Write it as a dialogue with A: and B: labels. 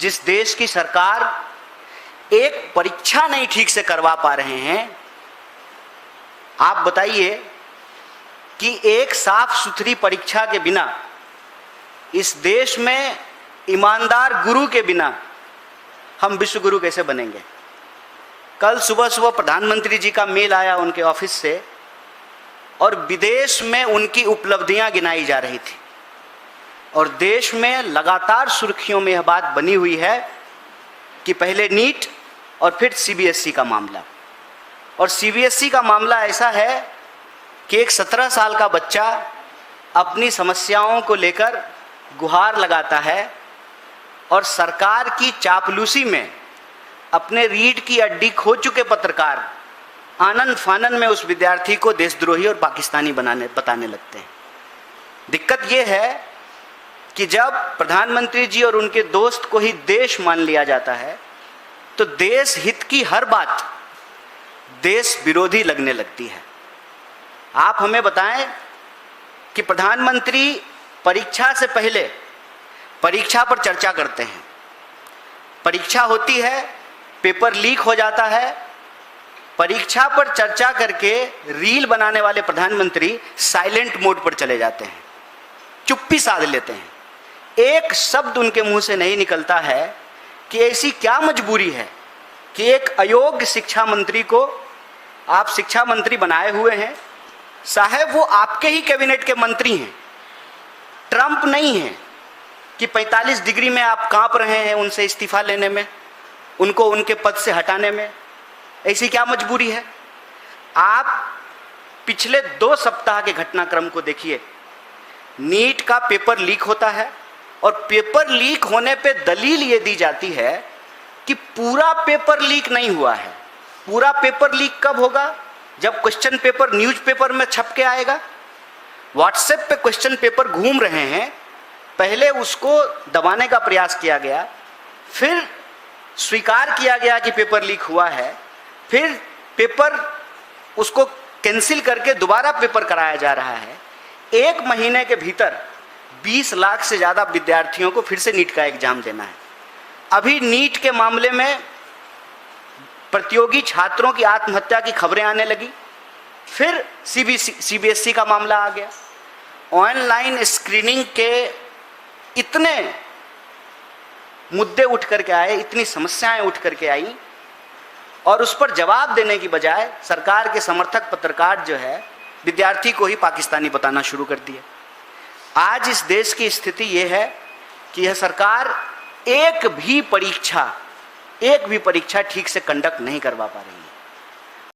A: जिस देश की सरकार एक परीक्षा नहीं ठीक से करवा पा रहे हैं, आप बताइए कि एक साफ सुथरी परीक्षा के बिना, इस देश में ईमानदार गुरु के बिना हम विश्व गुरु कैसे बनेंगे। कल सुबह सुबह प्रधानमंत्री जी का मेल आया उनके ऑफिस से और विदेश में उनकी उपलब्धियां गिनाई जा रही थी और देश में लगातार सुर्खियों में यह बात बनी हुई है कि पहले नीट और फिर सीबीएसई का मामला। और सीबीएसई का मामला ऐसा है कि एक 17 साल का बच्चा अपनी समस्याओं को लेकर गुहार लगाता है और सरकार की चापलूसी में अपने रीढ़ की हड्डी खो चुके पत्रकार आनंद फानन में उस विद्यार्थी को देशद्रोही और पाकिस्तानी बताने लगते हैं। दिक्कत यह है कि जब प्रधानमंत्री जी और उनके दोस्त को ही देश मान लिया जाता है तो देश हित की हर बात देश विरोधी लगने लगती है। आप हमें बताएं कि प्रधानमंत्री परीक्षा से पहले परीक्षा पर चर्चा करते हैं, परीक्षा होती है, पेपर लीक हो जाता है, परीक्षा पर चर्चा करके रील बनाने वाले प्रधानमंत्री साइलेंट मोड पर चले जाते हैं, चुप्पी साध लेते हैं। एक शब्द उनके मुंह से नहीं निकलता है कि ऐसी क्या मजबूरी है कि एक अयोग्य शिक्षा मंत्री को आप शिक्षा मंत्री बनाए हुए हैं। साहब वो आपके ही कैबिनेट के मंत्री हैं, ट्रंप नहीं है कि 45 डिग्री में आप कांप रहे हैं उनसे इस्तीफा लेने में, उनको उनके पद से हटाने में। ऐसी क्या मजबूरी है। आप पिछले 2 सप्ताह के घटनाक्रम को देखिए। नीट का पेपर लीक होता है और पेपर लीक होने पे दलील ये दी जाती है कि पूरा पेपर लीक नहीं हुआ है। पूरा पेपर लीक कब होगा? जब क्वेश्चन पेपर न्यूज़पेपर में छप के आएगा। व्हाट्सएप पे क्वेश्चन पेपर घूम रहे हैं, पहले उसको दबाने का प्रयास किया गया, फिर स्वीकार किया गया कि पेपर लीक हुआ है, फिर पेपर उसको कैंसिल करके दोबारा पेपर कराया जा रहा है। 1 महीने के भीतर 20 लाख से ज़्यादा विद्यार्थियों को फिर से नीट का एग्जाम देना है। अभी नीट के मामले में प्रतियोगी छात्रों की आत्महत्या की खबरें आने लगी, फिर सीबीएसई का मामला आ गया। ऑनलाइन स्क्रीनिंग के इतने मुद्दे उठ करके आए, इतनी समस्याएं उठ करके आई और उस पर जवाब देने की बजाय सरकार के समर्थक पत्रकार जो है विद्यार्थी को ही पाकिस्तानी बताना शुरू कर दिया। आज इस देश की स्थिति यह है कि यह सरकार एक भी परीक्षा ठीक से कंडक्ट नहीं करवा पा रही है।